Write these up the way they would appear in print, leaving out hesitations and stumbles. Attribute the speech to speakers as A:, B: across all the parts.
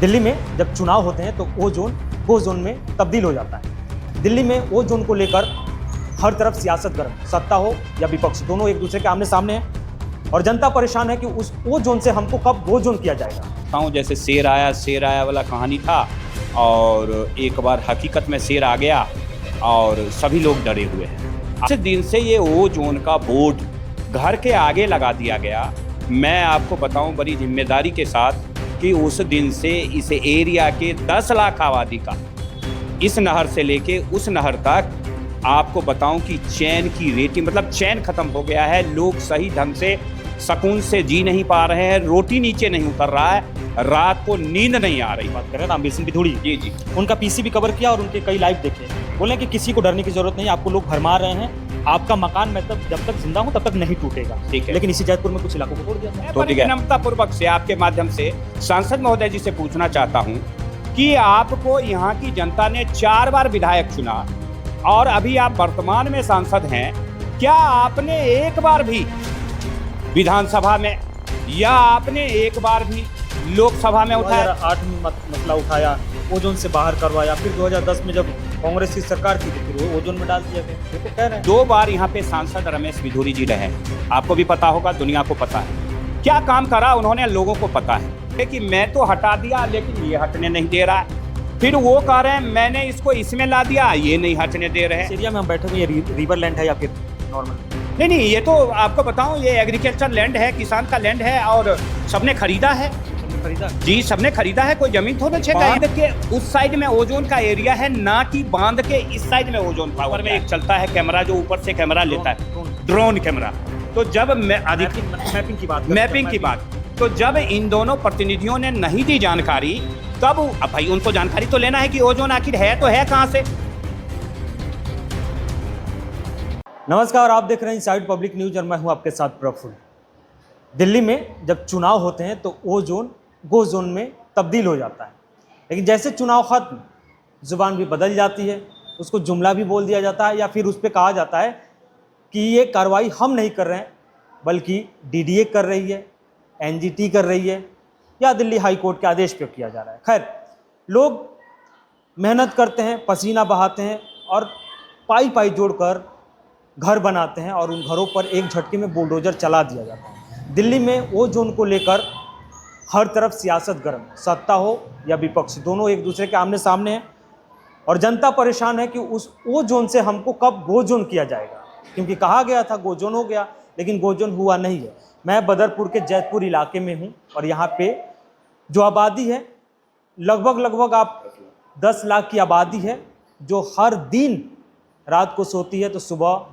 A: दिल्ली में जब चुनाव होते हैं तो वो जोन गो जोन में तब्दील हो जाता है। दिल्ली में वो जोन को लेकर हर तरफ सियासत गर्म, सत्ता हो या विपक्ष, दोनों एक दूसरे के आमने सामने हैं और जनता परेशान है कि उस वो जोन से हमको कब गो जोन किया जाएगा।
B: जैसे शेर आया वाला कहानी था और एक बार हकीकत में शेर आ गया और सभी लोग डरे हुए हैं। आज दिन से ये ओ जोन का बोर्ड घर के आगे लगा दिया गया। मैं आपको बताऊं बड़ी जिम्मेदारी के साथ कि उस दिन से इस एरिया के 10 लाख आबादी का इस नहर से लेके उस नहर तक आपको बताऊं कि चैन की रेटिंग मतलब चैन खत्म हो गया है। लोग सही ढंग से सुकून से जी नहीं पा रहे हैं, रोटी नीचे नहीं उतर रहा है, रात को नींद नहीं आ रही।
A: बात कर रहे हैं रामवीर सिंह पिथौड़ी
B: जी
A: उनका पीसी भी कवर किया और उनके कई लाइव देखे। बोले कि किसी को डरने की जरूरत नहीं, आपको लोग भरमा रहे हैं, आपका मकान मैं जब तक जिंदा हूं तब तक नहीं टूटेगा।
B: ठीक है,
A: लेकिन इसी जैतपुर में कुछ इलाकों को तोड़ दिया।
B: तो विनम्रता पूर्वक से आपके माध्यम से सांसद महोदय जी से पूछना चाहता हूं कि आपको यहाँ की जनता ने 4 बार विधायक चुना और अभी आप वर्तमान में सांसद हैं। क्या आपने एक बार भी विधानसभा में या आपने एक बार भी लोकसभा में उठाया?
A: 2008 में मसला उठाया, ओजोन से बाहर करवाया, फिर 2010 में जब कांग्रेस की सरकार थी तो फिर ओजोन में डाल दिया गया। तो कह रहे हैं
B: 2 बार यहाँ पे सांसद रमेश बिधूरी जी रहे, आपको भी पता होगा, दुनिया को पता है क्या काम करा उन्होंने, लोगों को पता है कि मैं तो हटा दिया लेकिन ये हटने नहीं दे रहा है। फिर वो कह रहे हैं मैंने इसको इसमें ला दिया, ये नहीं हटने दे रहे हैं।
A: एरिया में हम बैठे हुए, ये रिवर लैंड है या फिर नॉर्मल?
B: नहीं, ये तो आपको बताऊं ये एग्रीकल्चर लैंड है, किसान का लैंड है और सबने खरीदा है। जी सबने खरीदा है, कोई जमीन थोड़ा बांध के उस साइड में ओजोन का एरिया है, ना कि बांध के इस साइड में ओजोन पावर में एक चलता है कैमरा जो ऊपर से कैमरा लेता है, ड्रोन कैमरा। तो जब मैपिंग की बात तो जब इन दोनों प्रतिनिधियों ने नहीं दी जानकारी तब भाई उनको जानकारी तो लेना है कि ओजोन आखिर है तो है कहां से।
A: नमस्कार, आप देख रहे हैं इनसाइड पब्लिक न्यूज और मैं हूं आपके साथ प्रफुल्ल। दिल्ली में जब चुनाव होते हैं तो वो जोन गो जोन में तब्दील हो जाता है, लेकिन जैसे चुनाव खत्म जुबान भी बदल जाती है, उसको जुमला भी बोल दिया जाता है या फिर उस पर कहा जाता है कि ये कार्रवाई हम नहीं कर रहे हैं बल्कि डीडीए कर रही है, एनजीटी कर रही है या दिल्ली हाई कोर्ट के आदेश पर किया जा रहा है। खैर, लोग मेहनत करते हैं, पसीना बहाते हैं और पाई पाई जोड़कर घर बनाते हैं और उन घरों पर एक झटके में बुलडोजर चला दिया जाता है। दिल्ली में वो जोन को लेकर हर तरफ सियासत गर्म, सत्ता हो या विपक्ष, दोनों एक दूसरे के आमने सामने हैं और जनता परेशान है कि उस वो जोन से हमको कब गो जोन किया जाएगा, क्योंकि कहा गया था गो जोन हो गया लेकिन गो जोन हुआ नहीं है। मैं बदरपुर के जैतपुर इलाके में हूँ और यहाँ पे जो आबादी है लगभग आप 10 लाख की आबादी है जो हर दिन रात को सोती है तो सुबह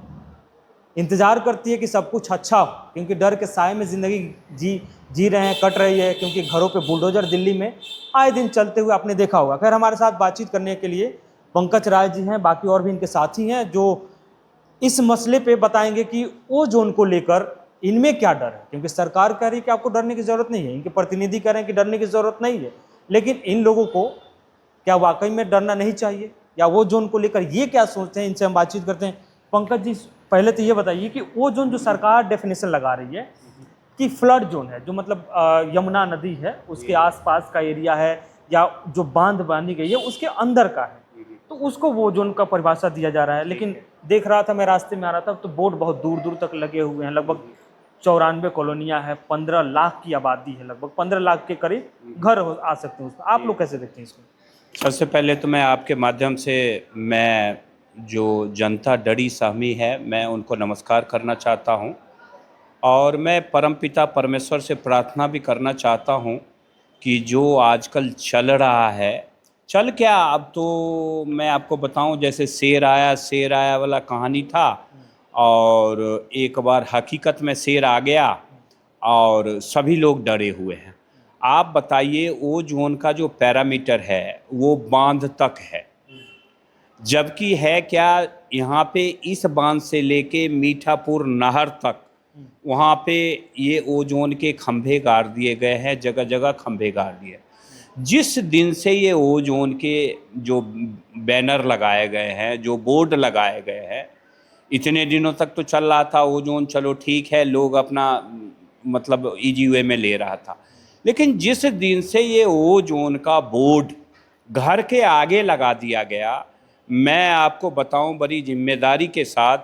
A: इंतज़ार करती है कि सब कुछ अच्छा हो, क्योंकि डर के साए में ज़िंदगी जी रहे हैं, कट रही है, क्योंकि घरों पे बुलडोजर दिल्ली में आए दिन चलते हुए आपने देखा होगा। खैर, हमारे साथ बातचीत करने के लिए पंकज राय जी हैं, बाकी और भी इनके साथी हैं जो इस मसले पे बताएंगे कि वो जोन को लेकर इनमें क्या डर है, क्योंकि सरकार कह रही है कि आपको डरने की ज़रूरत नहीं है, इनके प्रतिनिधि कह रहे हैं कि डरने की ज़रूरत नहीं है, लेकिन इन लोगों को क्या वाकई में डरना नहीं चाहिए या वो जोन को लेकर ये क्या सोचते हैं, इनसे हम बातचीत करते हैं। पंकज जी, पहले तो ये बताइए कि वो जोन जो सरकार डेफिनेशन लगा रही है कि फ्लड जोन है, जो मतलब यमुना नदी है उसके आसपास का एरिया है या जो बांध बांधी गई है उसके अंदर का है, तो उसको वो जोन का परिभाषा दिया जा रहा है। लेकिन देख रहा था, मैं रास्ते में आ रहा था तो बोर्ड बहुत दूर दूर तक लगे हुए हैं, लगभग 94 कॉलोनियाँ हैं, 15 लाख की आबादी है, लगभग 15 लाख के करीब घर आ सकते हैं उसमें। आप लोग कैसे देखते हैं इसको?
B: सबसे पहले तो मैं आपके माध्यम से मैं जो जनता डरी सहमी है मैं उनको नमस्कार करना चाहता हूं और मैं परमपिता परमेश्वर से प्रार्थना भी करना चाहता हूं कि जो आजकल चल रहा है, चल क्या, अब तो मैं आपको बताऊं जैसे शेर आया वाला कहानी था और एक बार हकीकत में शेर आ गया और सभी लोग डरे हुए हैं। आप बताइए वो जोन का जो पैरामीटर है वो बांध तक है, जबकि है क्या यहाँ पे इस बांध से लेके मीठापुर नहर तक वहाँ पे ये ओजोन के खंभे गाड़ दिए गए हैं, जगह जगह खंभे गाड़ दिए। जिस दिन से ये ओजोन के जो बैनर लगाए गए हैं, जो बोर्ड लगाए गए हैं, इतने दिनों तक तो चल रहा था ओजोन, चलो ठीक है, लोग अपना मतलब इजी वे में ले रहा था, लेकिन जिस दिन से ये ओजोन का बोर्ड घर के आगे लगा दिया गया, मैं आपको बताऊं बड़ी जिम्मेदारी के साथ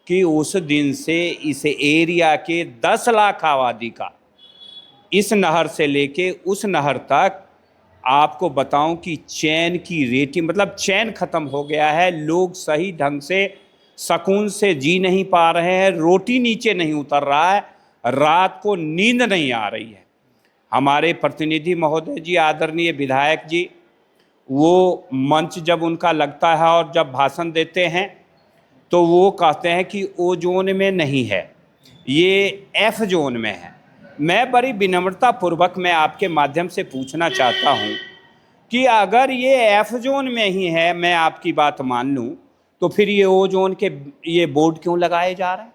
B: कि उस दिन से इस एरिया के 10 लाख आबादी का इस नहर से लेके उस नहर तक आपको बताऊं कि चैन की रेटिंग, मतलब चैन ख़त्म हो गया है। लोग सही ढंग से सुकून से जी नहीं पा रहे हैं, रोटी नीचे नहीं उतर रहा है, रात को नींद नहीं आ रही है। हमारे प्रतिनिधि महोदय जी, आदरणीय विधायक जी, वो मंच जब उनका लगता है और जब भाषण देते हैं तो वो कहते हैं कि ओ जोन में नहीं है, ये एफ जोन में है। मैं बड़ी विनम्रता पूर्वक मैं आपके माध्यम से पूछना चाहता हूं कि अगर ये एफ जोन में ही है, मैं आपकी बात मान लूं, तो फिर ये ओ जोन के ये बोर्ड क्यों लगाए जा रहे हैं?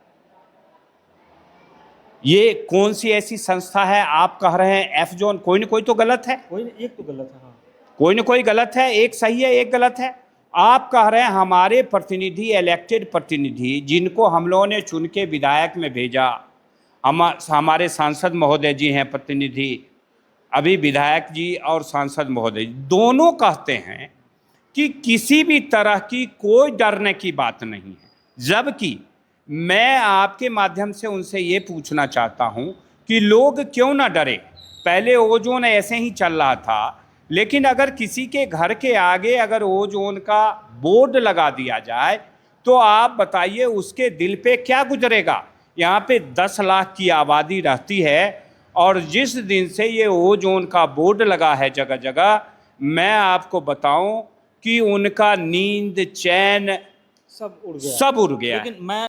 B: ये कौन सी ऐसी संस्था है? आप कह रहे हैं एफ जोन, कोई ना कोई तो गलत है,
A: कोई न एक तो गलत है। हाँ,
B: कोई ना कोई गलत है, एक सही है एक गलत है। आप कह रहे हैं हमारे प्रतिनिधि, इलेक्टेड प्रतिनिधि, जिनको हम लोगों ने चुन के विधायक में भेजा, हमारे सांसद महोदय जी हैं प्रतिनिधि, अभी विधायक जी और सांसद महोदय दोनों कहते हैं कि किसी भी तरह की कोई डरने की बात नहीं है। जबकि मैं आपके माध्यम से उनसे ये पूछना चाहता हूँ कि लोग क्यों ना डरे। पहले ओजोन ऐसे ही चल रहा था, लेकिन अगर किसी के घर के आगे अगर ओजोन का बोर्ड लगा दिया जाए तो आप बताइए उसके दिल पे क्या गुजरेगा। यहाँ पे 10 लाख की आबादी रहती है और जिस दिन से ये ओजोन का बोर्ड लगा है जगह जगह, मैं आपको बताऊं कि उनका नींद, चैन
A: सब उड़ गया।
B: सब उड़ गया है।
A: लेकिन मैं